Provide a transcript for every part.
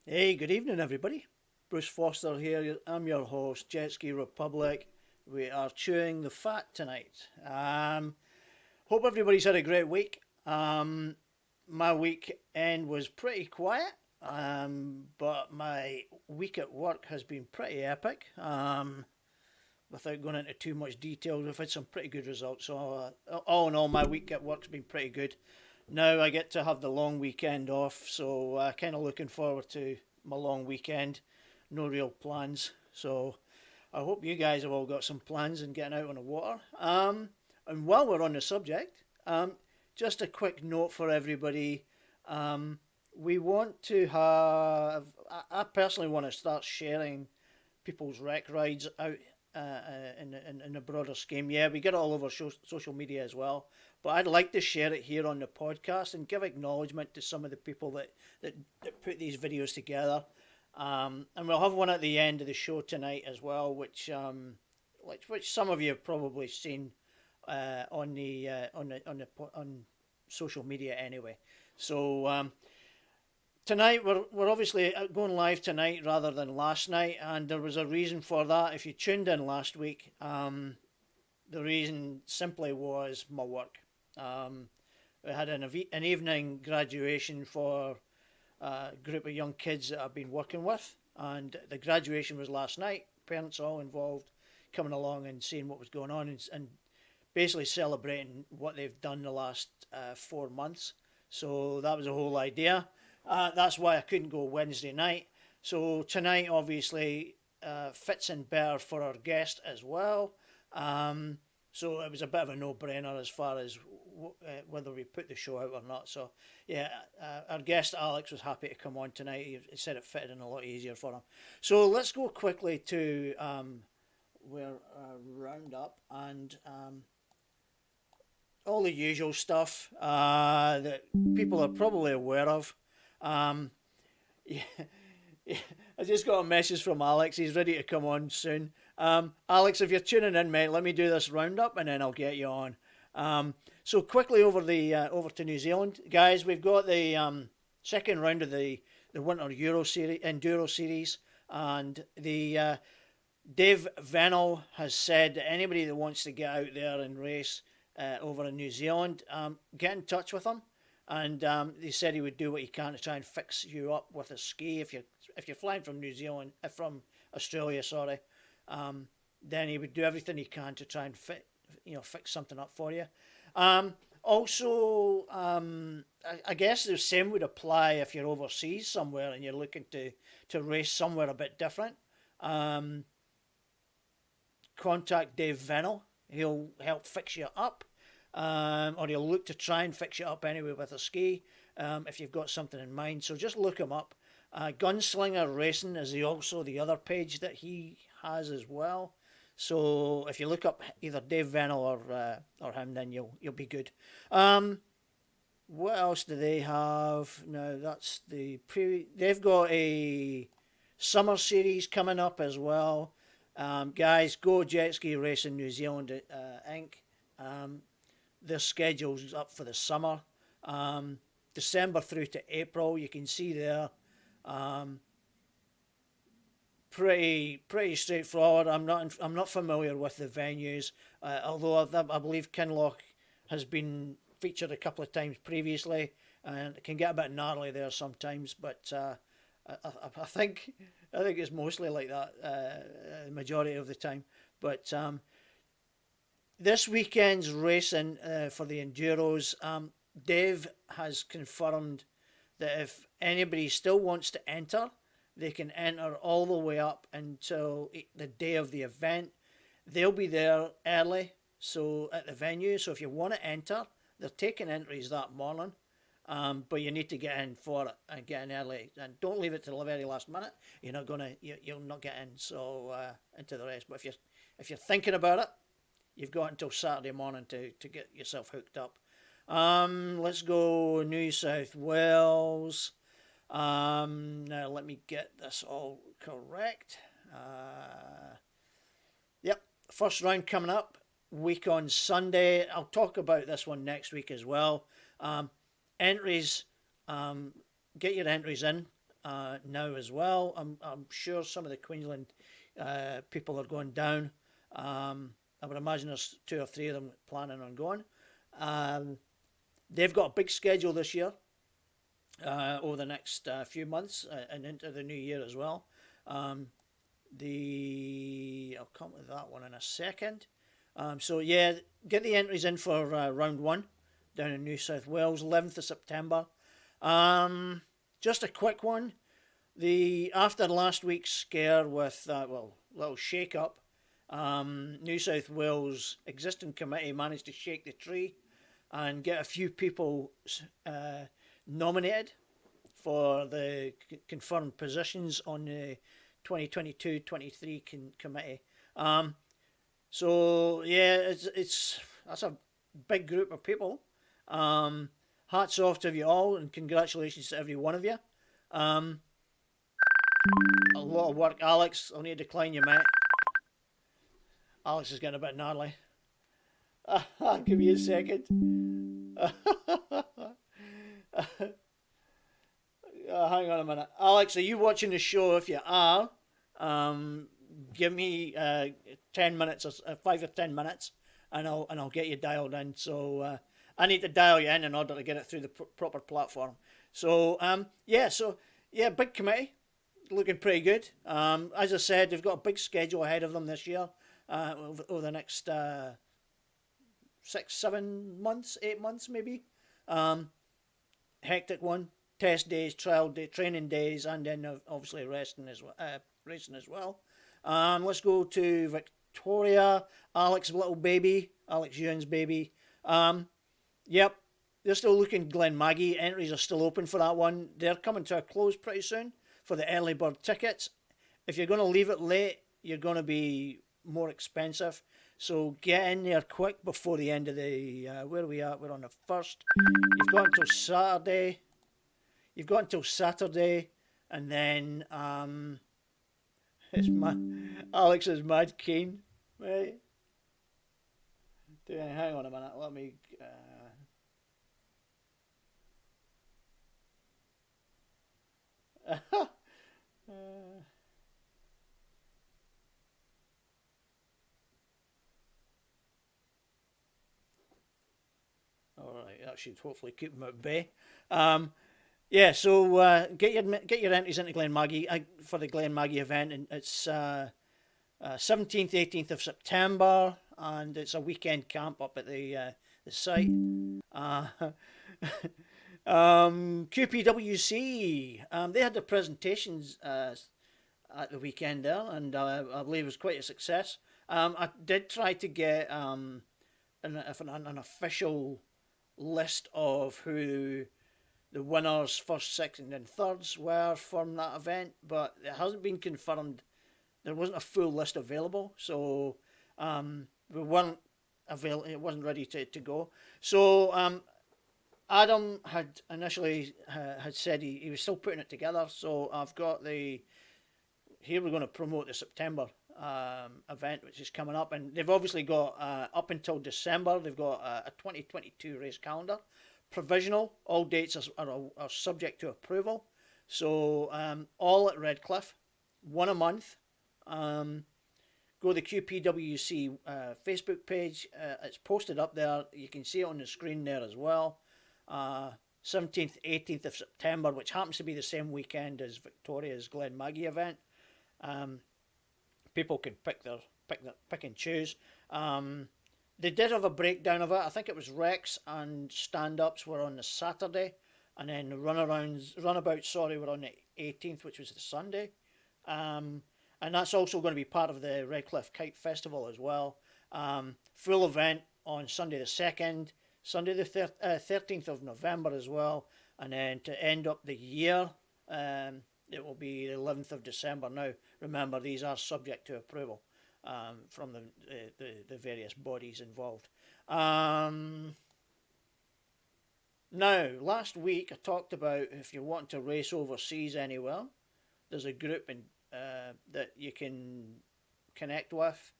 Hey, good evening, everybody. Bruce Foster here. I'm your host, Jetski Republic. We are chewing the fat tonight. Hope everybody's had a great week. My weekend was pretty quiet, but my week at work has been pretty epic. Without going into too much detail, we've had some pretty good results. So, all in all, my week at work's been pretty good. Now I get to have the long weekend off, so kind of looking forward to my long weekend. No real plans, so I hope you guys have all got some plans and getting out on the water. And while we're on the subject, just a quick note for everybody. We want to have. I personally want to start sharing people's rec rides out in a broader scheme. Yeah, we get it all over social media as well. But I'd like to share it here on the podcast and give acknowledgement to some of the people that put these videos together. And we'll have one at the end of the show tonight as well, which some of you have probably seen on social media anyway. So tonight we're obviously going live tonight rather than last night, and there was a reason for that. If you tuned in last week, the reason simply was my work. We had an evening graduation for a group of young kids that I've been working with, and the graduation was last night. Parents all involved coming along and seeing what was going on, and basically celebrating what they've done the last 4 months. So that was the whole idea. That's why I couldn't go Wednesday night. So tonight obviously fits in better for our guest as well. So it was a bit of a no-brainer as far as whether we put the show out or not. So yeah, our guest Alex was happy to come on tonight. He said it fitted in a lot easier for him. So let's go quickly to where roundup and all the usual stuff that people are probably aware of. Yeah, yeah, I just got a message from Alex. He's ready to come on soon. Alex, if you're tuning in, mate, let me do this roundup and then I'll get you on. So quickly over to New Zealand, guys. We've got the second round of the Winter Euro Series, Enduro Series, and the Dave Venel has said that anybody that wants to get out there and race over in New Zealand, get in touch with him. And he said he would do what he can to try and fix you up with a ski if you're flying from New Zealand, from Australia, sorry. Then he would do everything he can to try and fix something up for you. Also, I guess the same would apply if you're overseas somewhere and you're looking to race somewhere a bit different. Contact Dave Venel. He'll help fix you up. Or he'll look to try and fix you up anyway with a ski if you've got something in mind. So just look him up. Gunslinger Racing is also the other page that he has as well. So if you look up either Dave Venel or him, then you'll be good. What else do they have? No, that's they've got a summer series coming up as well. Guys, go Jetski Racing New Zealand Inc. Their schedule's up for the summer, December through to April. You can see there. Pretty straightforward. I'm not familiar with the venues, although I believe Kinloch has been featured a couple of times previously, and it can get a bit gnarly there sometimes. But I think it's mostly like that the majority of the time. But this weekend's racing for the Enduros, Dave has confirmed that if anybody still wants to enter, they can enter all the way up until the day of the event. They'll be there early, so at the venue. So if you want to enter, they're taking entries that morning, but you need to get in for it and get in early. And don't leave it till the very last minute. You'll not get in into the race. But if you're thinking about it, you've got until Saturday morning to get yourself hooked up. Let's go New South Wales. Now let me get this all correct. Yep, first round coming up, week on Sunday. I'll talk about this one next week as well. Entries, get your entries in now as well. I'm sure some of the Queensland people are going down. I would imagine there's 2 or 3 of them planning on going. They've got a big schedule this year, over the next few months and into the new year as well. I'll come to that one in a second. So yeah, get the entries in for round 1 down in New South Wales, 11th of September. Just a quick one. After last week's scare with little shake up, New South Wales existing committee managed to shake the tree and get a few people nominated for the confirmed positions on the 2022-23 committee. So yeah, that's a big group of people. Hats off to you all, and congratulations to every one of you. A lot of work, Alex. I'll need to decline you, mate. Alex is getting a bit gnarly. Give me a second. Hang on a minute. Alex, are you watching the show? If you are, give me 10 minutes, or 5 or 10 minutes, and I'll get you dialed in. So I need to dial you in order to get it through the proper platform. So big committee, looking pretty good. As I said, they've got a big schedule ahead of them this year, over the next 6, 7 months, 8 months maybe. Hectic one. Test days, trial day, training days, and then obviously racing as well. Let's go to Victoria. Alex's little baby, Alex Youings' baby. Yep, they're still looking Glen Maggie. Entries are still open for that one. They're coming to a close pretty soon for the early bird tickets. If you're going to leave it late, you're going to be more expensive. So get in there quick before the end of the... where are we at? We're on the 1st. You've got until Saturday. And then... Alex is mad keen. Right? Hang on a minute. Let me... All right, that should hopefully keep them at bay. So get your entries into Glen Maggie for the Glen Maggie event, and it's 17th, 18th of September, and it's a weekend camp up at the site. QPWC, they had the presentations at the weekend there, and I believe it was quite a success. I did try to get an official list of who the winners, first, second, and thirds were from that event, but it hasn't been confirmed. There wasn't a full list available, so we weren't available. It wasn't ready to go. So Adam had initially had said he was still putting it together. So I've got here we're going to promote the September event, which is coming up, and they've obviously got up until December. They've got a 2022 race calendar, provisional. All dates are subject to approval. So all at Redcliffe, one a month. Go to the QPWC Facebook page. It's posted up there. You can see it on the screen there as well. 17th, 18th of September, which happens to be the same weekend as Victoria's Glen Maggie event. People can pick and choose. They did have a breakdown of it. I think it was Rex and stand-ups were on the Saturday, and then the runabouts were on the 18th, which was the Sunday. And that's also going to be part of the Redcliffe Kite Festival as well. Full event on Sunday the 2nd, Sunday the 13th of November as well. And then to end up the year, it will be the 11th of December. Now, remember, these are subject to approval from the various bodies involved. Now, last week I talked about if you want to race overseas anywhere, there's a group that you can connect with,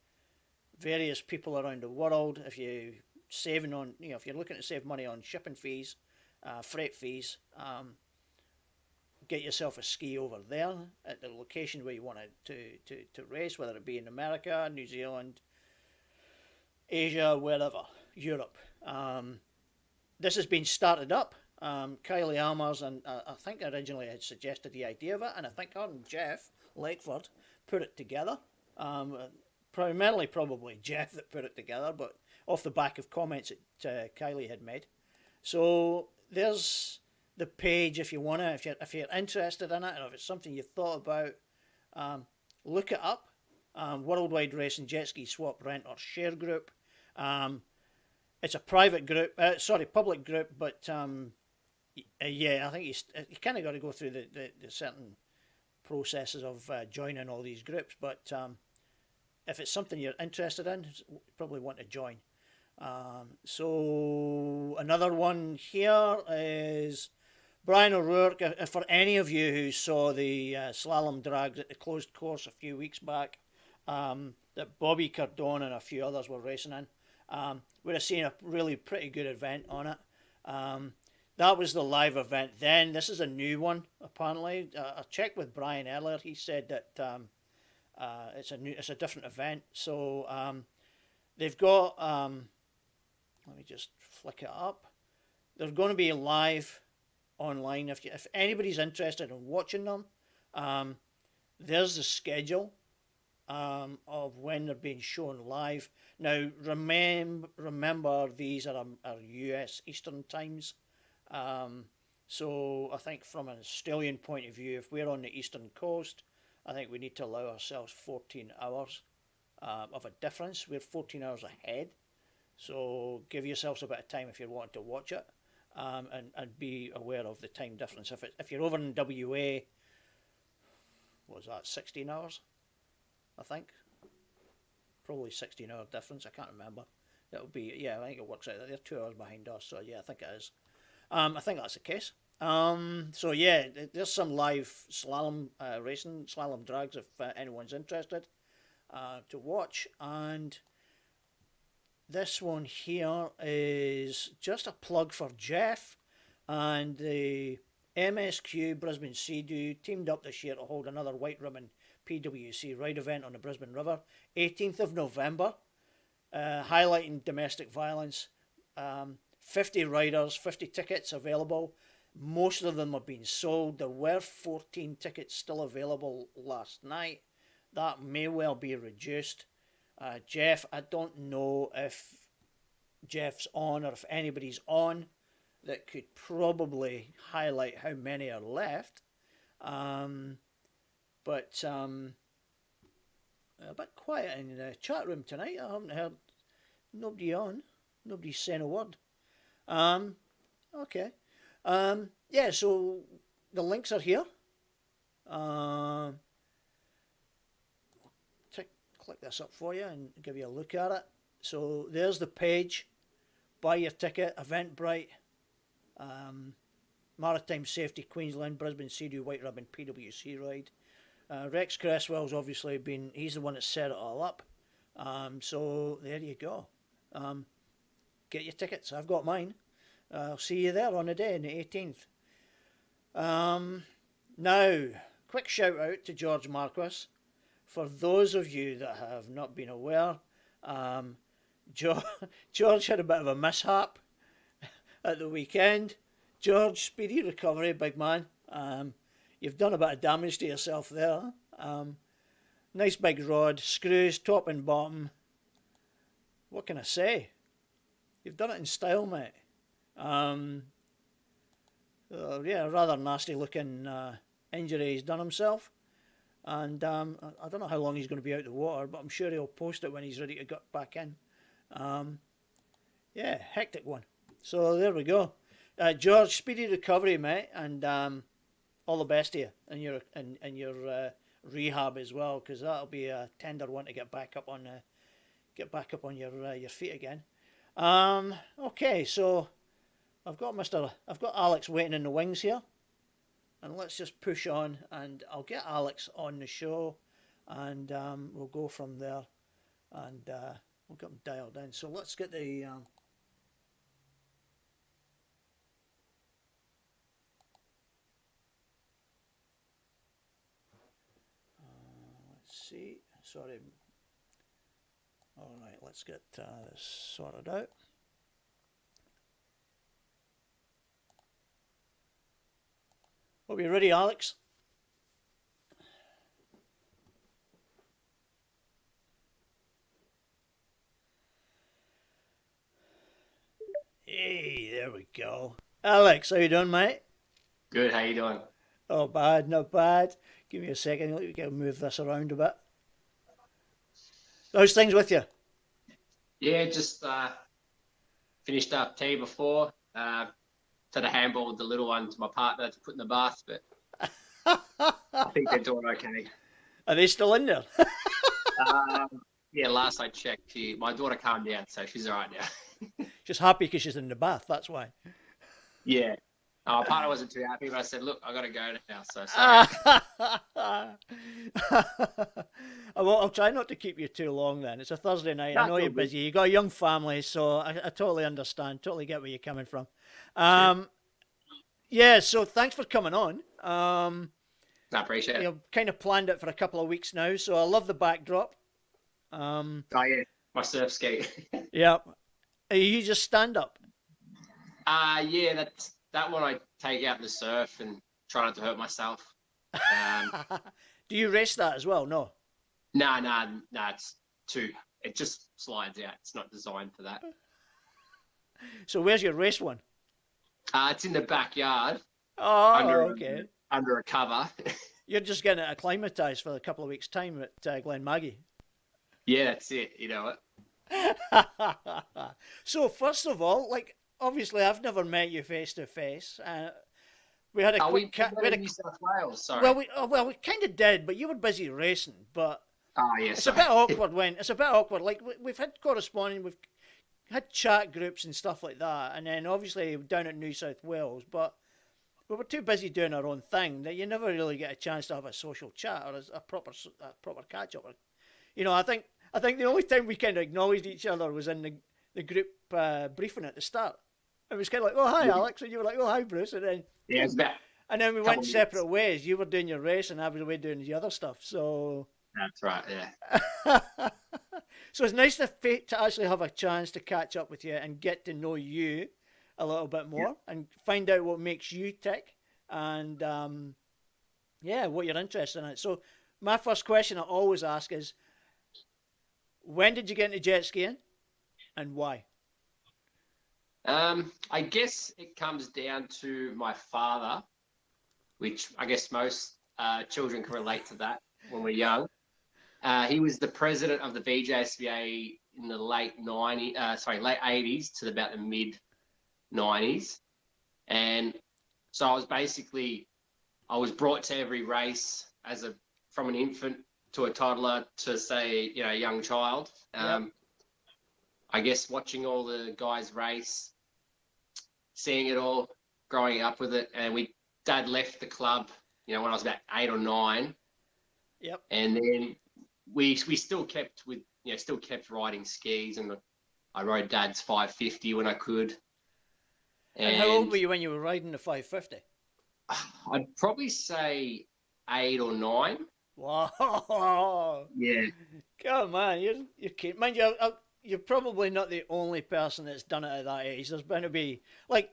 various people around the world. If you're saving on, if you're looking to save money on shipping fees, freight fees, get yourself a ski over there at the location where you want to race, whether it be in America, New Zealand, Asia, wherever, Europe. This has been started up. Kylie Almers, and I think originally had suggested the idea of it, and I think her and Jeff Lakeford put it together. Primarily probably Jeff that put it together, but off the back of comments that Kylie had made. So there's the page if you want to, if you're interested in it, or if it's something you've thought about, look it up. Worldwide Racing Jet Ski Swap Rent or Share Group. It's a private group, public group, but yeah, I think you kind of got to go through the certain processes of joining all these groups. But if it's something you're interested in, you probably want to join. So another one here is Brian O'Rourke. For any of you who saw the slalom drags at the closed course a few weeks back, that Bobby Cardone and a few others were racing in, we'd have seen a really pretty good event on it. That was the live event then. This is a new one, apparently. I checked with Brian earlier. He said that it's a different event. So they've got, let me just flick it up. They're going to be live online. If anybody's interested in watching them, there's the schedule of when they're being shown live. Now, remember these are US Eastern times. So I think from an Australian point of view, if we're on the Eastern Coast, I think we need to allow ourselves 14 hours of a difference. We're 14 hours ahead. So give yourselves a bit of time if you're wanting to watch it, and be aware of the time difference. If you're over in WA, what was that, 16 hours? I think. Probably 16-hour difference. I can't remember. That would be, yeah, I think it works out. They're 2 hours behind us, so yeah, I think it is. I think that's the case. So yeah, there's some live slalom racing, slalom drags if anyone's interested to watch. And this one here is just a plug for Jeff and the MSQ Brisbane Sea-Doo teamed up this year to hold another White Ribbon PWC ride event on the Brisbane River, 18th of November, highlighting domestic violence. 50 riders, 50 tickets available. Most of them have been sold. There were 14 tickets still available last night. That may well be reduced. Jeff, I don't know if Jeff's on or if anybody's on that could probably highlight how many are left. But a bit quiet in the chat room tonight. I haven't heard nobody on. Nobody's saying a word. Okay. Yeah, so the links are here. Click this up for you and give you a look at it. So there's the page. Buy your ticket. Eventbrite. Maritime Safety Queensland Brisbane Sea-Doo White Ribbon PWC ride. Rex Cresswell's obviously he's the one that set it all up. So there you go. Get your tickets. I've got mine. I'll see you there on the day, on the 18th. Now, quick shout out to George Marquis. For those of you that have not been aware, George had a bit of a mishap at the weekend. George, speedy recovery, big man. You've done a bit of damage to yourself there. Nice big rod, screws top and bottom. What can I say? You've done it in style, mate. Yeah, rather nasty looking injury he's done himself. And I don't know how long he's going to be out of the water, but I'm sure he'll post it when he's ready to get back in. Yeah, hectic one. So there we go. George, speedy recovery, mate, and all the best to you and your rehab as well, because that'll be a tender one to get back up on your feet again. Okay, so I've got Alex waiting in the wings here, and let's just push on, and I'll get Alex on the show, and we'll go from there, and we'll get him dialed in. So let's get the see. Sorry. All right, let's get this sorted out. Hope you're ready, Alex. Hey, there we go. Alex, how you doing, mate? Good, how you doing? Oh, bad, not bad. Give me a second. Let me go move this around a bit. How's things with you? Yeah, just finished up tea before. Had a handball with the little one to my partner to put in the bath, but I think they're doing okay. Are they still in there? Yeah, last I checked, my daughter calmed down, so she's all right now. She's happy because she's in the bath, that's why. Yeah. My partner wasn't too happy, but I said, look, I got to go now, so sorry. I'll try not to keep you too long then. It's a Thursday night. I know you're busy. You've got a young family, so I totally understand. Totally get where you're coming from. Yeah, so thanks for coming on. I appreciate it. You've kind of planned it for a couple of weeks now, so I love the backdrop. Oh, yeah, my surf ski. Yeah. Are you just stand up? Yeah, that one I take out in the surf and try not to hurt myself. Do you race that as well? No. No, it's it just slides out. It's not designed for that. So where's your race one? It's in the backyard. Oh, okay. Under a cover. You're just getting it acclimatized for a couple of weeks' time at Glen Maggie. Yeah, that's it. You know it. So first of all, like obviously I've never met you face to face. We had a quick New South Wales. Sorry. Well, we kind of did, but you were busy racing. But yes, it's a bit awkward when it's a bit awkward. Like we've had corresponding, we've had chat groups and stuff like that, and then obviously down at New South Wales, but we were too busy doing our own thing that you never really get a chance to have a social chat or a proper catch up. You know, I think the only time we kind of acknowledged each other was in the group briefing at the start. It was kind of like, oh, hi, Alex. And you were like, oh, hi, Bruce. And then, yeah, it's about and then we went separate ways. You were doing your race and I was away doing the other stuff. So that's right, yeah. So it's nice to actually have a chance to catch up with you and get to know you a little bit more and find out what makes you tick and, what you're interested in. So my first question I always ask is, when did you get into jet skiing and why? I guess it comes down to my father, which I guess most children can relate to that when we're young. He was the president of the VJSBA in the late 80s to about the mid 90s. And so I was brought to every race from an infant to a toddler to say, a young child. I guess watching all the guys race, seeing it all, growing up with it. And Dad left the club, when I was about 8 or 9. Yep. And then we still kept riding skis, and I rode Dad's 550 when I could. And how old were you when you were riding the 550? I'd probably say 8 or 9. Wow. Yeah. Come on, you're kidding. Mind you, you're probably not the only person that's done it at that age. There's bound to be, like,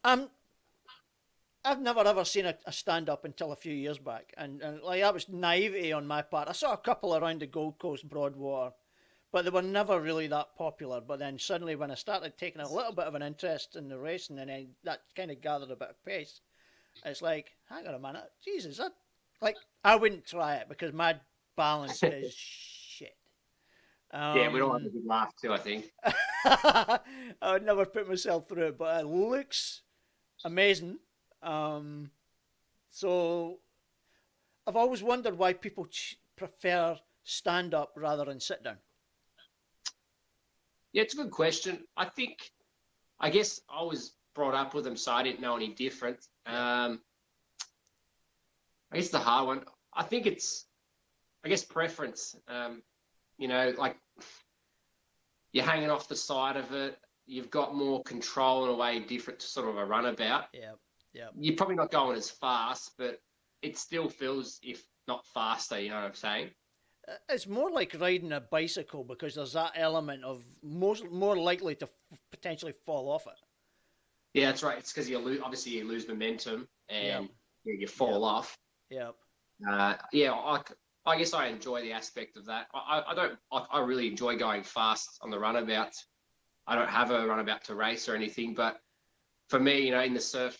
I've never ever seen a stand-up until a few years back. And like, that was naivety on my part. I saw a couple around the Gold Coast Broadwater, but they were never really that popular. But then suddenly when I started taking a little bit of an interest in the racing, and then that kind of gathered a bit of pace, it's like, hang on a minute, Jesus, I wouldn't try it because my balance is shit. Yeah, we don't have a good laugh too, I think. I would never put myself through it, but it looks amazing. So I've always wondered why people prefer stand up rather than sit down. Yeah, it's a good question. I guess I was brought up with them, so I didn't know any different. I guess the hard one, I think it's, preference. Like you're hanging off the side of it. You've got more control in a way different to sort of a runabout. Yeah. You're probably not going as fast, but it still feels, if not faster, you know what I'm saying? It's more like riding a bicycle because there's that element of more likely to potentially fall off it. Yeah, that's right. It's because obviously you lose momentum Yep. and you fall off. Yep. Yeah, I guess I enjoy the aspect of that. I really enjoy going fast on the runabout. I don't have a runabout to race or anything, but for me, you know, in the surf,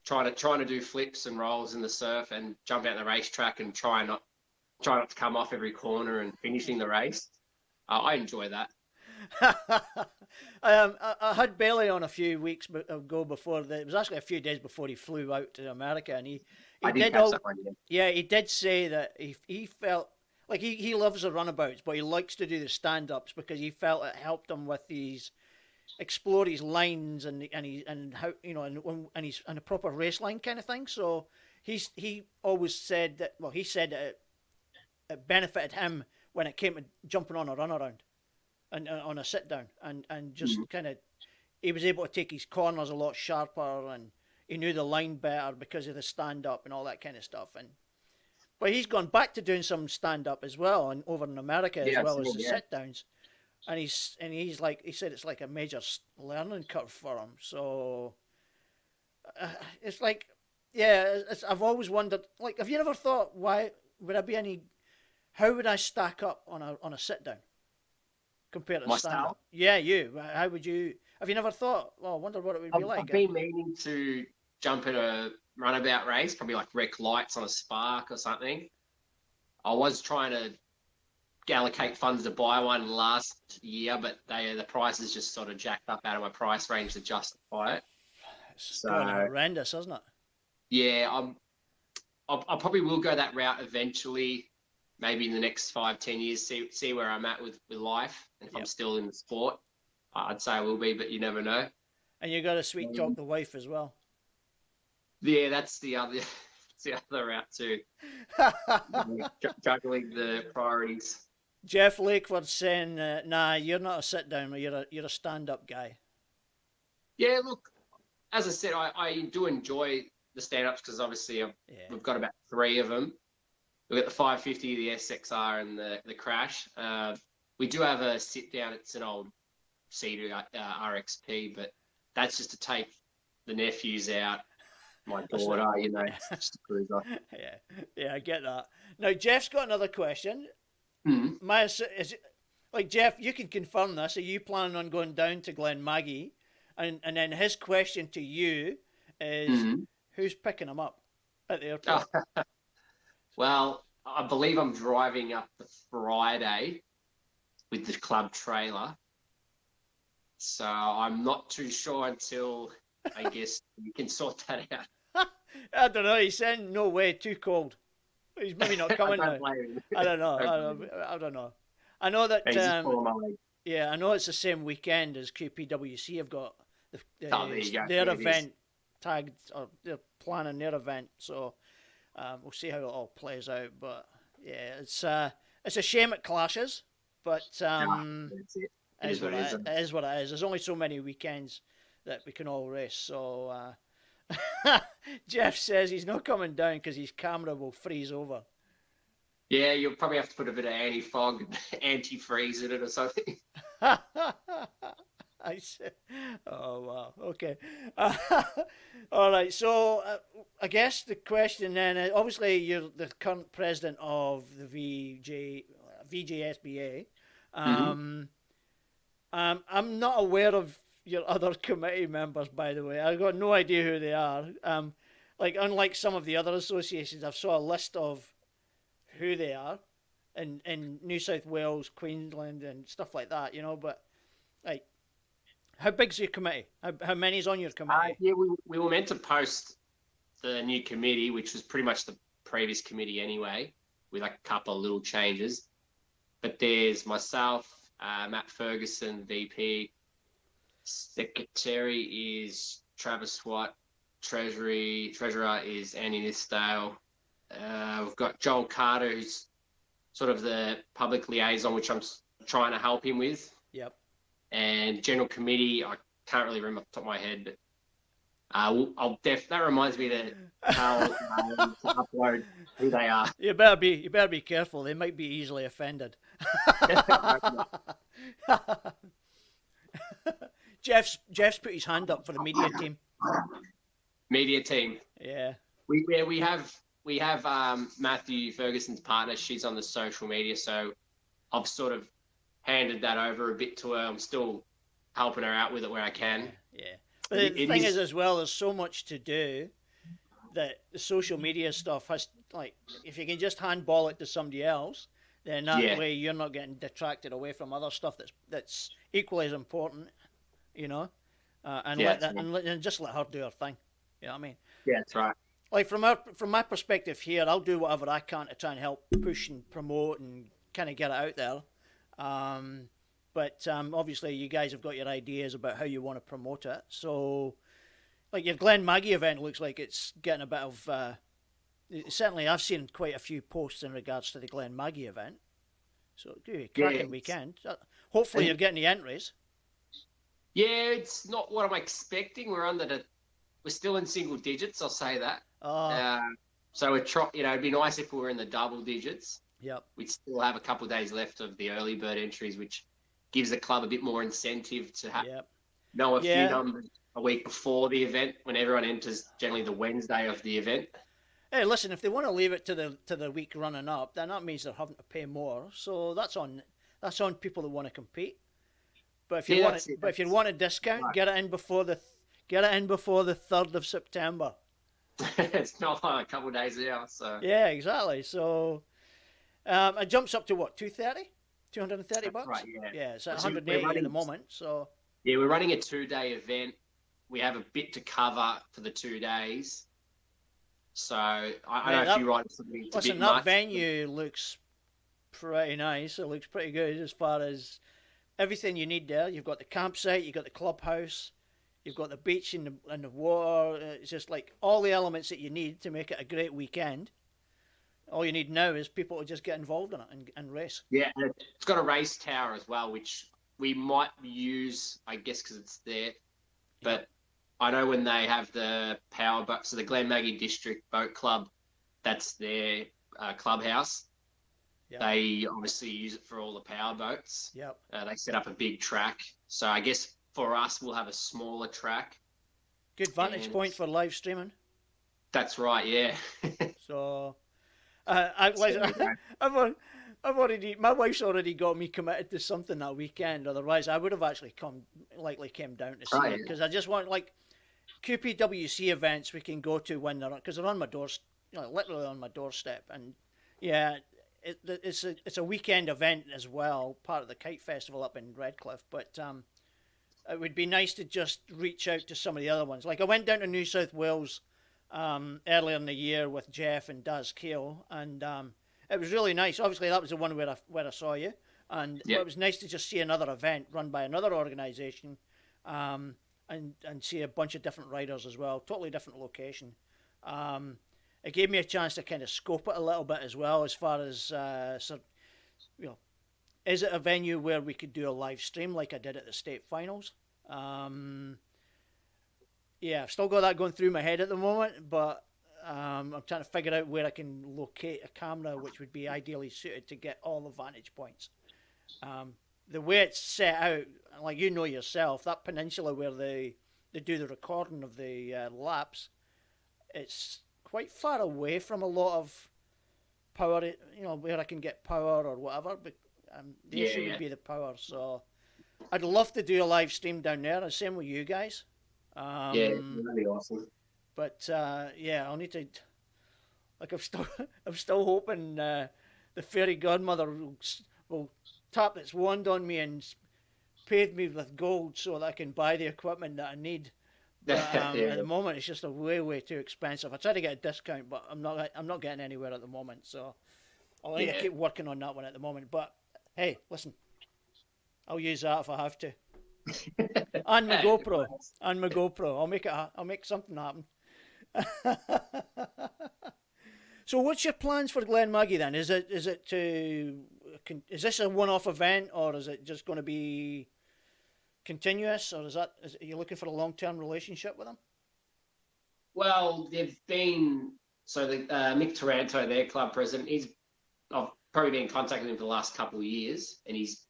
trying to do flips and rolls in the surf and jump out the racetrack and try not to come off every corner and finishing the race. I enjoy that. I had Bailey on a few weeks ago it was actually a few days before he flew out to America, and he I did did catch all, that one, yeah, he did say that he felt like he loves the runabouts, but he likes to do the stand-ups because he felt it helped him with these explore his lines and how, you know, and he's in a proper race line kind of thing. So he always said that, well, he said that it benefited him when it came to jumping on a runaround and on a sit down, and just kind of, he was able to take his corners a lot sharper, and he knew the line better because of the stand up and all that kind of stuff. But he's gone back to doing some stand up as well, and over in America as well as the sit downs. And he's like, he said it's like a major learning curve for him. So it's like, yeah, I've always wondered, like, have you ever thought, why would I be how would I stack up on a sit down compared to stand up? Yeah, how would you? Have you never thought? Well, I wonder what it would be like. I've been meaning to jump in a runabout race, probably like Rec Lights on a Spark or something. I was trying to allocate funds to buy one last year, but the prices just sort of jacked up out of my price range to justify it. It's going horrendous, isn't it? Yeah, I probably will go that route eventually. Maybe in the next 5-10 years, see where I'm at with life, and if I'm still in the sport, I'd say I will be, but you never know. And you got to sweet talk the wife as well. Yeah, that's the other route too. Juggling the priorities. Jeff Lakeford saying, "Nah, you're not a sit down, you're a stand up guy." Yeah, look, as I said, I do enjoy the stand ups because obviously we've got about 3 of them. We've got the 550, the SXR, and the Crash. We do have a sit down. It's an old Cedar RXP, but that's just to take the nephews out. My daughter, you know, it's just a cruiser. Yeah, I get that. Now, Jeff's got another question. Jeff, you can confirm this. Are you planning on going down to Glen Maggie? And then his question to you is, who's picking him up at the airport? Well, I believe I'm driving up the Friday with the club trailer. So I'm not too sure until, I guess, you can sort that out. I don't know. He's saying, no way, too cold. He's maybe not coming now. I don't know. I don't know. I know that, I know it's the same weekend as PWC have got their event tagged, or they're planning their event. So we'll see how it all plays out. But yeah, it's a shame it clashes, but it is what it is. There's only so many weekends that we can all race. So Jeff says he's not coming down because his camera will freeze over. Yeah, you'll probably have to put a bit of anti-fog, anti-freeze in it or something. I said, oh, wow. Okay. All right. So I guess the question then, obviously you're the current president of the VJSBA. I'm not aware of your other committee members, by the way. I've got no idea who they are. Unlike some of the other associations, I've saw a list of who they are in New South Wales, Queensland, and stuff like that, you know. But like, how big's your committee? How many's on your committee? Yeah, we were meant to post the new committee, which was pretty much the previous committee anyway, with like a couple of little changes. But there's myself, Matt Ferguson, VP. Secretary is Travis Watt. Treasurer is Andy Nisdale. We've got Joel Carter, who's sort of the public liaison, which I'm trying to help him with. Yep. And general committee, I can't really remember off the top of my head, That reminds me to upload who they are. You better be careful. They might be easily offended. Jeff's put his hand up for the media team. Media team. Yeah. We have Matthew Ferguson's partner. She's on the social media, so I've sort of handed that over a bit to her. I'm still helping her out with it where I can. Yeah. But the thing is, as well, there's so much to do that the social media stuff has, like, if you can just handball it to somebody else, then that way you're not getting detracted away from other stuff that's equally as important, you know, and just let her do her thing. You know what I mean? Yeah, that's right. Like from my perspective here, I'll do whatever I can to try and help push and promote and kind of get it out there. But obviously you guys have got your ideas about how you want to promote it. So, like your Glen Maggie event looks like it's getting a bit of. Certainly, I've seen quite a few posts in regards to the Glen Maggie event. So, it'll be a cracking weekend. Hopefully, you're getting the entries. Yeah, it's not what I'm expecting. We're still in single digits. I'll say that. So it'd be nice if we were in the double digits. Yep. We'd still have a couple of days left of the early bird entries, which gives the club a bit more incentive to know a few numbers a week before the event, when everyone enters generally the Wednesday of the event. Hey, listen, if they want to leave it to the week running up, then that means they're having to pay more. So that's on people that want to compete. But if you want a discount, right, get it in before the 3rd of September. It's not like a couple of days out, so yeah, exactly. So it jumps up to what, $230? $230? Right, yeah. It's at 180 at the moment. So yeah, we're running a 2-day event. We have a bit to cover for the 2 days. So I don't know if you're right. Listen, that venue looks pretty nice. It looks pretty good as far as everything you need there. You've got the campsite, you've got the clubhouse, you've got the beach and the water. It's just like all the elements that you need to make it a great weekend. All you need now is people to just get involved in it and race. Yeah, and it's got a race tower as well, which we might use, I guess, because it's there. But I know when they have the power boat, so the Glen Maggie District Boat Club, that's their clubhouse. Yep. They obviously use it for all the power boats. Yep. They set up a big track. So I guess for us, we'll have a smaller track. Good vantage point for live streaming. That's right, yeah. So, my wife's already got me committed to something that weekend. Otherwise, I would have actually came down to see it, because I just want, like, PWC events we can go to when because they're on my doorstep, literally on my doorstep, and yeah. It's a weekend event as well, part of the Kite Festival up in Redcliffe. But it would be nice to just reach out to some of the other ones. Like I went down to New South Wales earlier in the year with Jeff and Daz Keel, and it was really nice. Obviously, that was the one where I saw you, and it was nice to just see another event run by another organisation, and see a bunch of different riders as well. Totally different location. It gave me a chance to kind of scope it a little bit as well, as far as, is it a venue where we could do a live stream like I did at the state finals? I've still got that going through my head at the moment, but I'm trying to figure out where I can locate a camera which would be ideally suited to get all the vantage points. The way it's set out, like you know yourself, that peninsula where they do the recording of the laps, it's quite far away from a lot of power, where I can get power or whatever, but the issue would be the power. So I'd love to do a live stream down there, the same with you guys. Really awesome. But I'll need to, like, I'm still hoping the fairy godmother will tap its wand on me and pave me with gold so that I can buy the equipment that I need. But, at the moment, it's just way too expensive. I try to get a discount, but I'm not getting anywhere at the moment. So I'll need to keep working on that one at the moment. But hey, listen, I'll use that if I have to. And my GoPro. I'll make something happen. So what's your plans for Glen Maggie then? Is this a one-off event, or is it just going to be continuous, or are you looking for a long-term relationship with them? Well, they've been, so the Mick Taranto, their club president, I've probably been contacting him for the last couple of years, and he's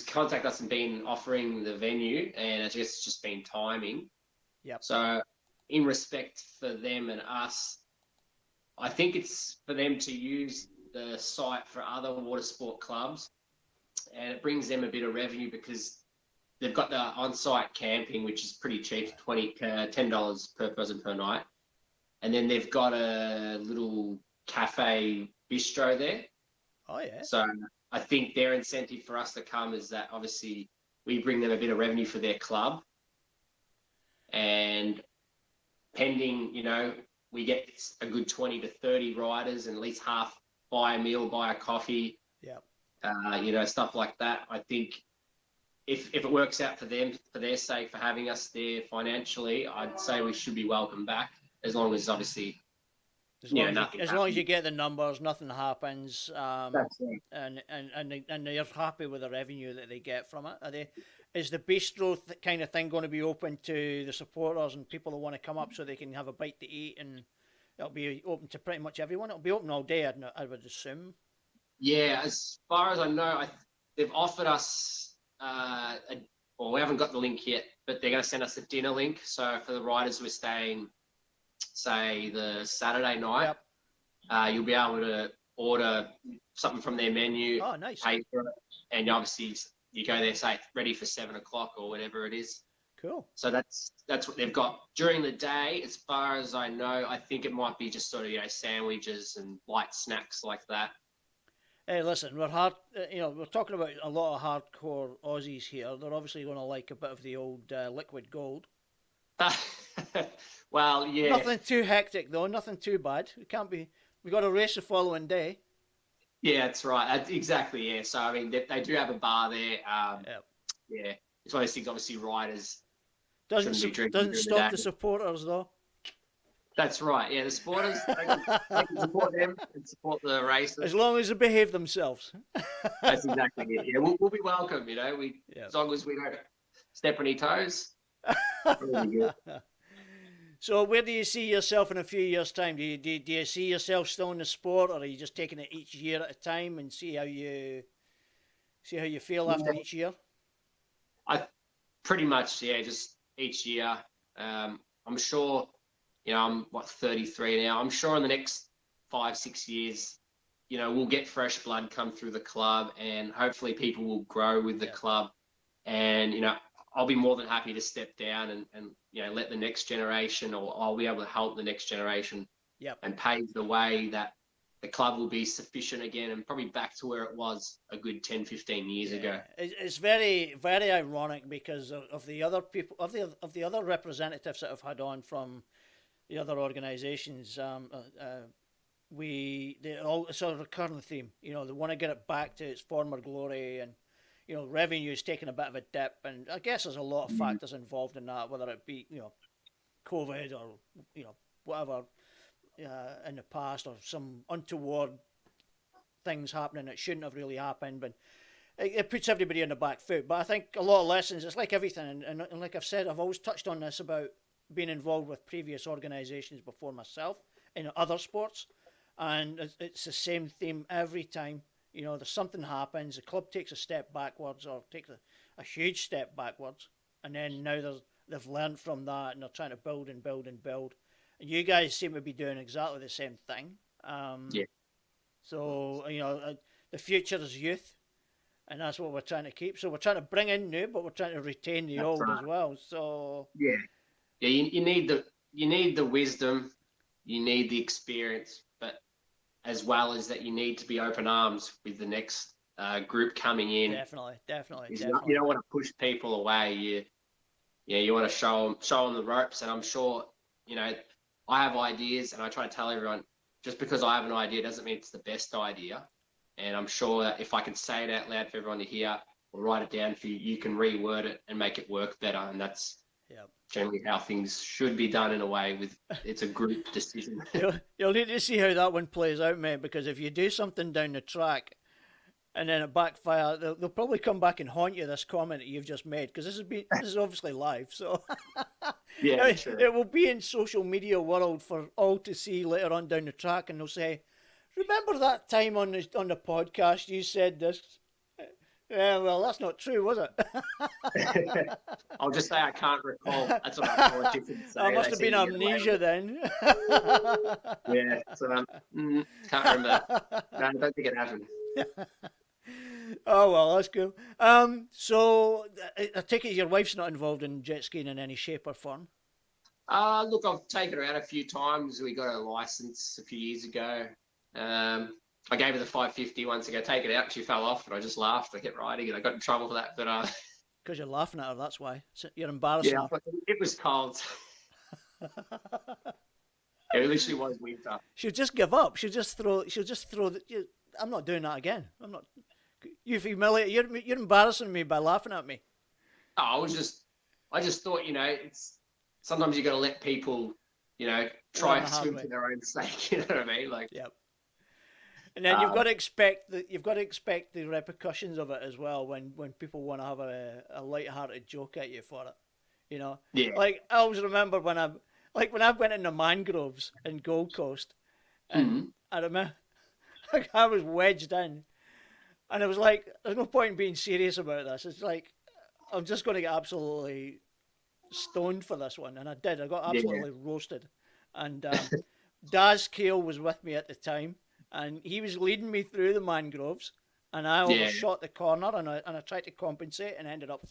contacted us and been offering the venue, and I guess it's just been timing. Yep. So in respect for them and us, I think it's for them to use the site for other water sport clubs, and it brings them a bit of revenue because they've got the on-site camping, which is pretty cheap, $10 per person per night. And then they've got a little cafe bistro there. Oh, yeah. So I think their incentive for us to come is that obviously we bring them a bit of revenue for their club. And pending, we get a good 20 to 30 riders and at least half buy a meal, buy a coffee. Yeah. Stuff like that. I think if it works out for them, for their sake, for having us there financially, I'd say we should be welcome back, as long as obviously, as long as you get the numbers, nothing happens. That's right. And they're happy with the revenue that they get from it. Is the bistro kind of thing going to be open to the supporters and people that want to come up so they can have a bite to eat, and it'll be open to pretty much everyone? It'll be open all day, I would assume. Yeah, as far as I know, they've offered us. We haven't got the link yet, but they're going to send us a dinner link. So for the riders who are staying, say, the Saturday night, you'll be able to order something from their menu, nice. Pay for it, and obviously you go there, say, ready for 7 o'clock or whatever it is. Cool. So that's what they've got during the day. As far as I know, I think it might be just sort of sandwiches and light snacks like that. Hey, listen, we're talking about a lot of hardcore Aussies here. They're obviously going to like a bit of the old liquid gold. Well, yeah. Nothing too hectic though. Nothing too bad. It can't be. We got a race the following day. Yeah, that's right. Exactly. Yeah. So I mean, they do have a bar there. Yeah. It's one of those things. Obviously, riders doesn't stop the supporters though. That's right. Yeah, the supporters, they can support them and support the races. As long as they behave themselves. That's exactly it. Yeah, we'll be welcome, as long as we don't step on any toes. Really good. So where do you see yourself in a few years' time? Do you see yourself still in the sport, or are you just taking it each year at a time and see how you feel after each year? I pretty much, just each year. I'm sure... I'm 33 now. I'm sure in the next 5-6 years, we'll get fresh blood come through the club, and hopefully people will grow with the club. And, I'll be more than happy to step down and let the next generation, or I'll be able to help the next generation and pave the way that the club will be sufficient again and probably back to where it was a good 10, 15 years ago. It's very, very ironic because of the other people, of the other representatives that I've had on from the other organisations, it's a recurring theme. They want to get it back to its former glory, and revenue is taking a bit of a dip, and I guess there's a lot of factors involved in that, whether it be COVID or whatever in the past, or some untoward things happening that shouldn't have really happened, but it puts everybody on the back foot. But I think a lot of lessons, it's like everything, and like I've said, I've always touched on this about being involved with previous organisations before myself in other sports, and it's the same theme every time. There's something happens, the club takes a step backwards or takes a huge step backwards, and then now they've learned from that and they're trying to build and build and build. And you guys seem to be doing exactly the same thing. So the future is youth, and that's what we're trying to keep. So we're trying to bring in new, but we're trying to retain the old as well. So you need the wisdom, you need the experience, but as well as that, you need to be open arms with the next group coming in. Definitely. You don't want to push people away. You want to show them the ropes. And I'm sure, I have ideas, and I try to tell everyone, just because I have an idea doesn't mean it's the best idea. And I'm sure that if I can say it out loud for everyone to hear or write it down for you, you can reword it and make it work better. And that's generally how things should be done, in a way. It's a group decision. You'll need to see how that one plays out, mate, because if you do something down the track and then it backfire. They'll probably come back and haunt you, this comment that you've just made, because this is obviously live, so Yeah, true. it will be in social media world for all to see later on down the track, and they'll say, "Remember that time on the podcast you said this?" Yeah, well, that's not true, was it? I'll just say I can't recall. That's what I thought you could say. I must have been amnesia then. Yeah, so can't remember that. No, I don't think it happened. Oh well, that's cool. So I take it your wife's not involved in jet skiing in any shape or form. Look, I've taken her out a few times. We got her license a few years ago. I gave her the 550 once ago. Take it out. She fell off, and I just laughed. I kept riding, and I got in trouble for that. But because you're laughing at her, that's why. You're embarrassing her. It was cold. It literally was winter. She'll just give up. She'll just throw. I'm not doing that again. I'm not. You've humiliated. You're embarrassing me by laughing at me. Oh, I just thought, it's sometimes you got to let people, try and swim for their own sake. You know what I mean? Like, yep. And then you've got to expect the repercussions of it as well when people want to have a light-hearted joke at you for it. Yeah. Like I always remember when I went in the mangroves in Gold Coast, and I remember I was wedged in, and it was like, there's no point in being serious about this. It's like, I'm just going to get absolutely stoned for this one, and I did. I got absolutely roasted, and Daz Kale was with me at the time. And he was leading me through the mangroves, and I overshot the corner, and I tried to compensate, and ended up,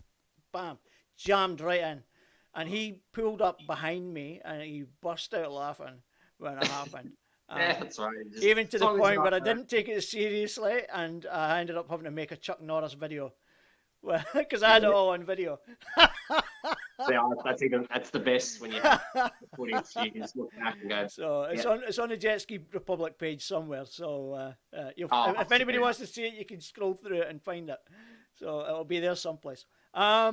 bam, jammed right in. And he pulled up behind me, and he burst out laughing when it happened. Yeah, that's right. Even to the point where I didn't take it seriously, and I ended up having to make a Chuck Norris video, because I had it all on video. Yeah, that's the best when you just look back and go. So it's on the Jet Ski Republic page somewhere. So if anybody wants to see it, you can scroll through it and find it. So it'll be there someplace. Yeah,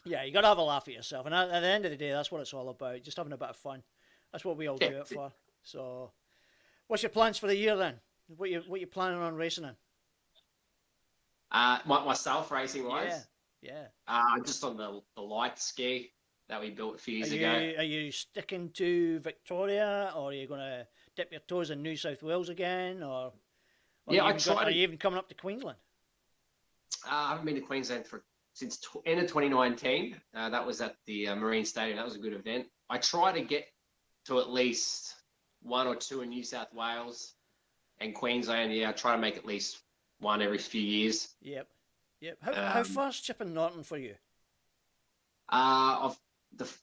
you got to have a laugh at yourself, and at the end of the day, that's what it's all about. Just having a bit of fun. That's what we all do it for. So, what's your plans for the year then? What you planning on racing in? Myself racing wise. Yeah. Just on the light ski that we built a few years ago. Are you sticking to Victoria, or are you going to dip your toes in New South Wales again, or are you even coming up to Queensland? I haven't been to Queensland since end of 2019. That was at the Marine Stadium. That was a good event. I try to get to at least one or two in New South Wales and Queensland. Yeah, I try to make at least one every few years. Yep. How far's Chipping Norton for you? To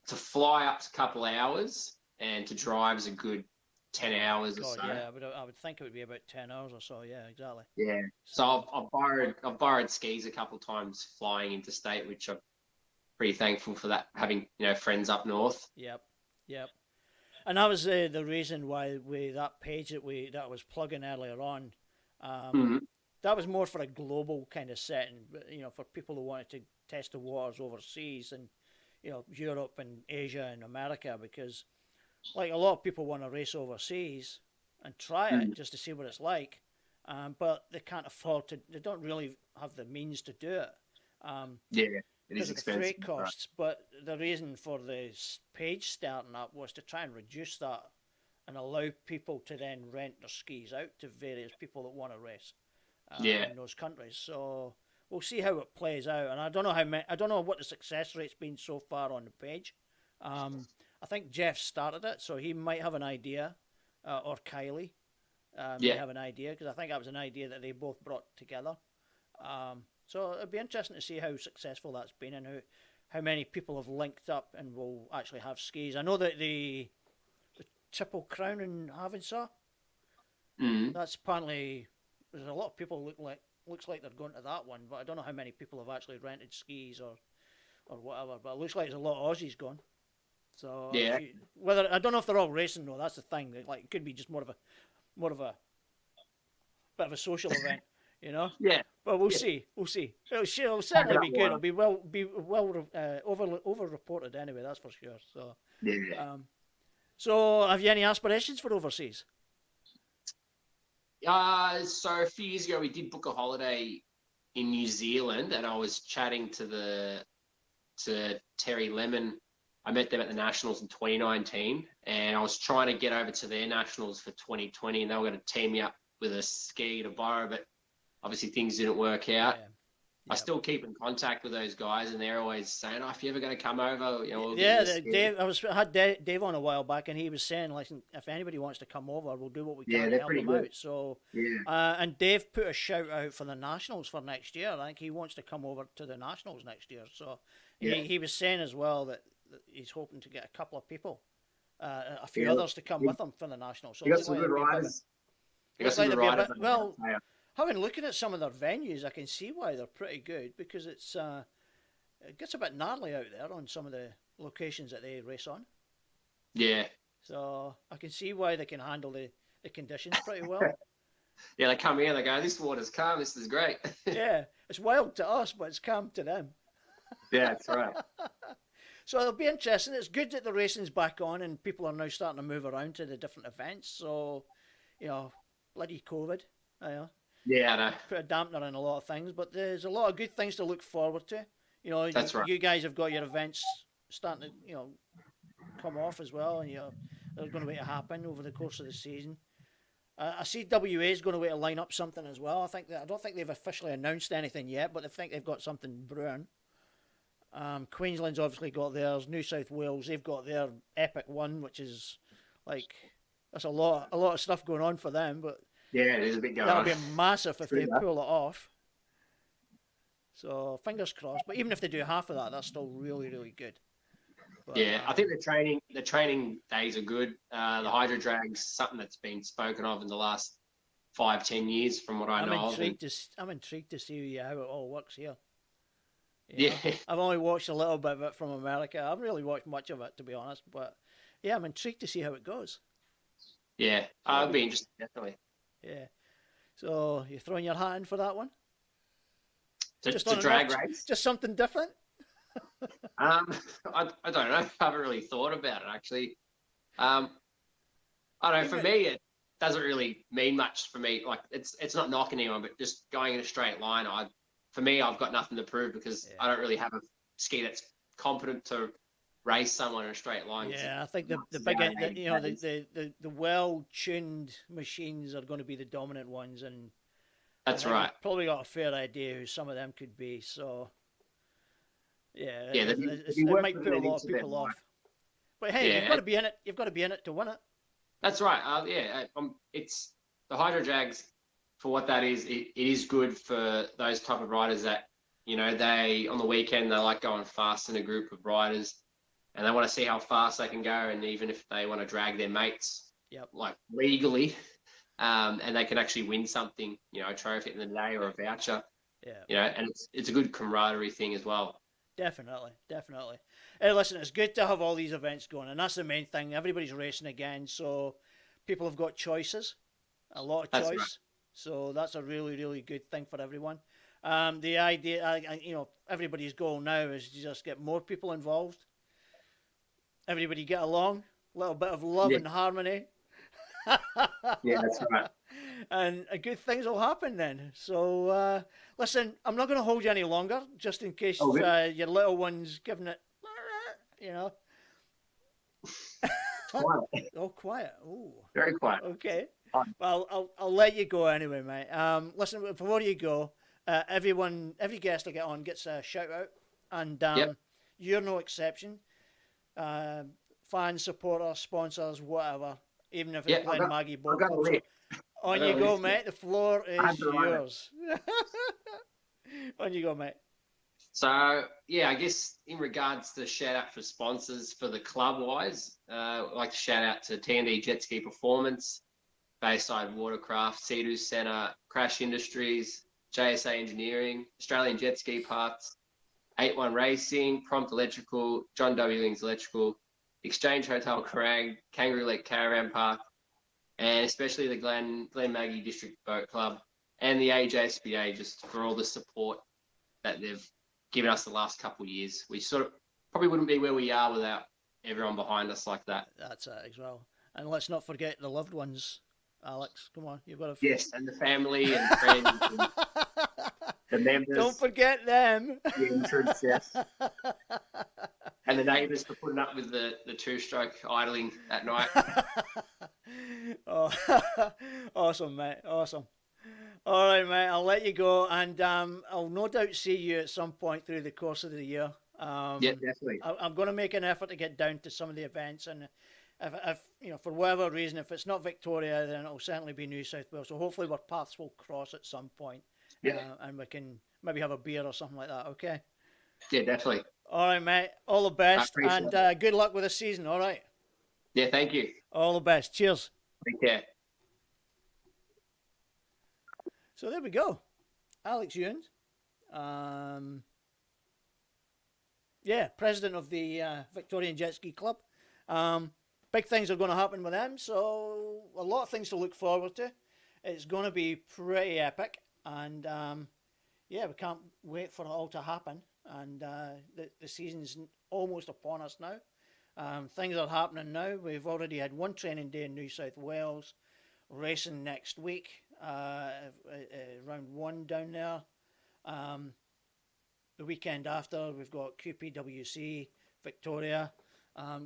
fly up to a couple of hours, and to drive is a good 10 hours or so. Yeah, I would think it would be about 10 hours or so. Yeah, exactly. Yeah. So I've borrowed skis a couple of times flying interstate, which I'm pretty thankful for that. Having friends up north. Yep. And that was the reason why that page that I was plugging earlier on. That was more for a global kind of setting, for people who wanted to test the waters overseas and, Europe and Asia and America, because like a lot of people want to race overseas and try it just to see what it's like. But they can't afford to, they don't really have the means to do it. It is expensive. The freight costs, right. But the reason for this page starting up was to try and reduce that and allow people to then rent their skis out to various people that want to race. In those countries, so we'll see how it plays out. And I don't know what the success rate's been so far on the page. I think Jeff started it, so he might have an idea, or Kylie may have an idea, because I think that was an idea that they both brought together. So it'd be interesting to see how successful that's been and how many people have linked up and will actually have skis. I know that the Triple Crown in Havensaw, that's apparently. There's a lot of people looks like they're going to that one, but I don't know how many people have actually rented skis or whatever. But it looks like there's a lot of Aussies going. So I don't know if they're all racing though. That's the thing. Like it could be just more of a bit of a social event, Yeah. But we'll see. It'll certainly be good. It'll be well over reported anyway. That's for sure. So So have you any aspirations for overseas? So a few years ago, we did book a holiday in New Zealand, and I was chatting to Terry Lemon. I met them at the Nationals in 2019, and I was trying to get over to their Nationals for 2020, and they were going to team me up with a ski to borrow, but obviously things didn't work out. Yeah. I still keep in contact with those guys, and they're always saying, "Oh, if you're ever going to come over, we'll Yeah, get you Dave. I had Dave on a while back, and he was saying, "Listen, if anybody wants to come over, we'll do what we can to they're help pretty them good. out." So, Yeah, and Dave put a shout out for the Nationals for next year. I think he wants to come over to the Nationals next year. So, he was saying as well that he's hoping to get a couple of people, a few others to come with him for the Nationals. So you got some good riders. Well, having looking at some of their venues, I can see why they're pretty good because it gets a bit gnarly out there on some of the locations that they race on. Yeah. So I can see why they can handle the conditions pretty well. Yeah, they come here, they go, "This water's calm, this is great." Yeah, it's wild to us, but it's calm to them. Yeah, that's right. So it'll be interesting. It's good that the racing's back on and people are now starting to move around to the different events. So, bloody COVID, Yeah, I know. put a dampener in a lot of things, but there's a lot of good things to look forward to. That's right. You guys have got your events starting to, come off as well, and they're going to wait to happen over the course of the season. I see WA is going to wait to line up something as well. I don't think they've officially announced anything yet, but I think they've got something brewing. Queensland's obviously got theirs. New South Wales, they've got their epic one, which is like that's a lot of stuff going on for them. But Yeah, it is a bit going that'll on. be massive if they True that. pull it off. So fingers crossed. But even if they do half of that, that's still really, really good. But, Yeah, I think the training days are good. The hydro drag's something that's been spoken of in the last 5-10 years, from what I know of. I'm intrigued to see how it all works here. Yeah. I've only watched a little bit of it from America. I haven't really watched much of it, to be honest. But yeah, I'm intrigued to see how it goes. Yeah, I'd be interested, definitely. Yeah. So you're throwing your hat in for that one? Just a drag race? Just something different? I don't know. I haven't really thought about it, actually. I don't know. For me, it doesn't really mean much for me. Like, it's not knocking anyone, but just going in a straight line, for me, I've got nothing to prove because I don't really have a ski that's competent to race someone in a straight line. Yeah, I think the well-tuned machines are going to be the dominant ones, and that's right. You've probably got a fair idea who some of them could be. So yeah, it might put a lot of people off. But hey, you've got to be in it. You've got to be in it to win it. That's right. It's the hydro drags. For what that is, it is good for those type of riders that, they on the weekend they like going fast in a group of riders, and they want to see how fast they can go, and even if they want to drag their mates, like legally, and they can actually win something, a trophy at the end of the day or a voucher, and it's a good camaraderie thing as well. Definitely. Hey, listen, it's good to have all these events going, and that's the main thing. Everybody's racing again, so people have got choices, a lot of choice. Right. So that's a really, really good thing for everyone. The idea, everybody's goal now is to just get more people involved. Everybody get along, a little bit of love and harmony. Yeah, that's right. And good things will happen then. So, listen, I'm not going to hold you any longer, just in case your little one's giving it, Quiet. Oh, quiet. Oh, very quiet. Okay. Well, I'll let you go anyway, mate. Listen, before you go, every guest I get on gets a shout out, and you're no exception. Fans, supporters, sponsors, whatever. Even if it's Glen Maggie Boat Club. On you go, mate. The floor is yours. On you go, mate. So, I guess in regards to shout out for sponsors for the club wise, I'd like to shout out to T&D Jetski Performance, Bayside Watercraft, Sea-Doo Centre, Crash Industries, JSA Engineering, Australian Jet Ski Parts, 81 Racing, Prompt Electrical, John W. Youings Electrical, Exchange Hotel Kerrang, Kangaroo Lake Caravan Park, and especially the Glen Maggie District Boat Club and the VJSBA, just for all the support that they've given us the last couple of years. We sort of probably wouldn't be where we are without everyone behind us like that. That's it as well. And let's not forget the loved ones Alex. Come on, you've got to. Yes, and the family and friends, and the members. Don't forget them. The entrance, yes. And the neighbours for putting up with the two-stroke idling at night. Oh, awesome, mate. Awesome. All right, mate. I'll let you go, and I'll no doubt see you at some point through the course of the year. Yeah, definitely. I'm going to make an effort to get down to some of the events, and if you know, for whatever reason, if it's not Victoria, then it'll certainly be New South Wales. So hopefully, our paths will cross at some point, and we can maybe have a beer or something like that. Okay. Yeah, definitely. All right, mate. All the best, and good luck with the season. All right. Yeah, thank you. All the best. Cheers. Take care. So there we go. Alex Youings. Yeah, president of the Victorian Jetski Club. Big things are going to happen with them, so a lot of things to look forward to. It's going to be pretty epic, and yeah, we can't wait for it all to happen. And the season's almost upon us now. Things are happening now. We've already had one training day in New South Wales, racing next week, round 1 down there. The weekend after, we've got PWC Victoria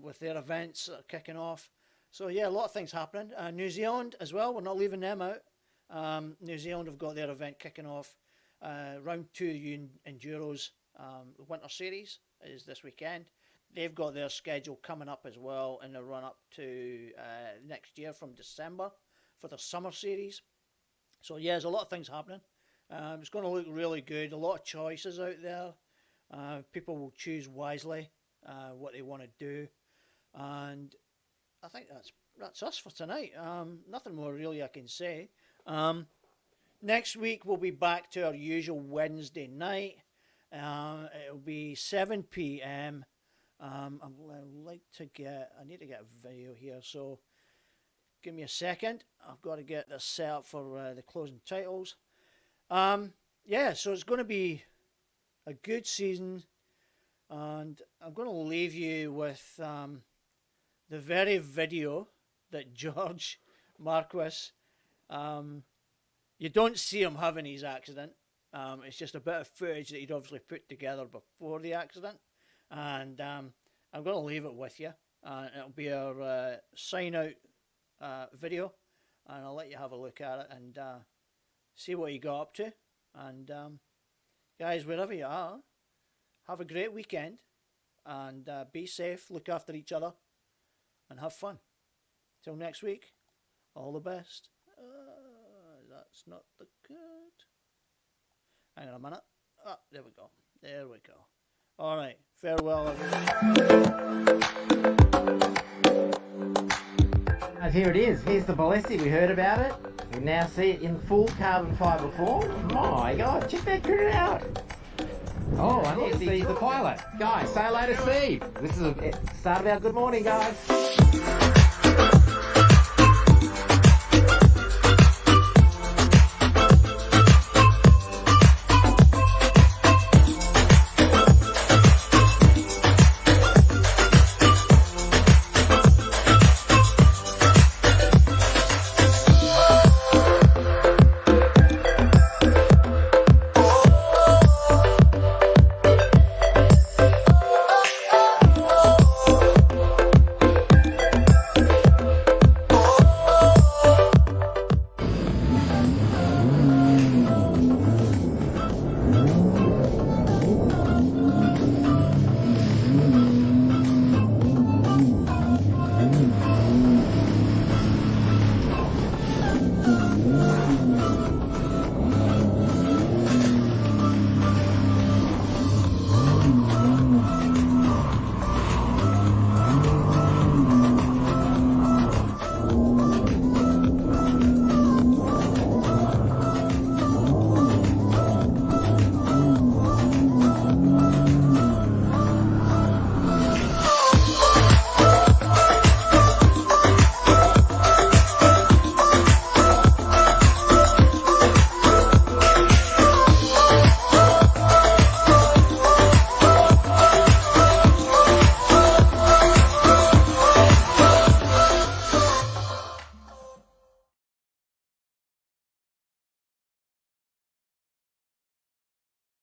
with their events kicking off. So yeah, a lot of things happening. New Zealand as well, we're not leaving them out. New Zealand have got their event kicking off. Round 2 Enduros, the Winter Series is this weekend. They've got their schedule coming up as well in the run up to next year from December for the Summer Series. So yeah, there's a lot of things happening. It's going to look really good. A lot of choices out there. People will choose wisely what they want to do, and I think that's us for tonight. Nothing more really I can say. Next week we'll be back to our usual Wednesday night. It'll be 7 p.m. I need to get a video here, so give me a second. I've got to get this set up for the closing titles. Yeah, so it's going to be a good season, and I'm going to leave you with the very video that George Marquis, you don't see him having his accident. It's just a bit of footage that he'd obviously put together before the accident, and I'm going to leave it with you. It'll be our sign-out video, and I'll let you have a look at it and see what you got up to. And guys, wherever you are, have a great weekend, and be safe, look after each other, and have fun. Till next week, all the best. That's not the good. Hang on a minute. Oh, there we go. There we go. All right. Farewell, everyone. And here it is. Here's the ballistic. We heard about it. We now see it in full carbon fibre form. My God, check that critter out. Oh, I need to see the pilot. Guys, say hello to Steve. This is the start of our good morning, guys.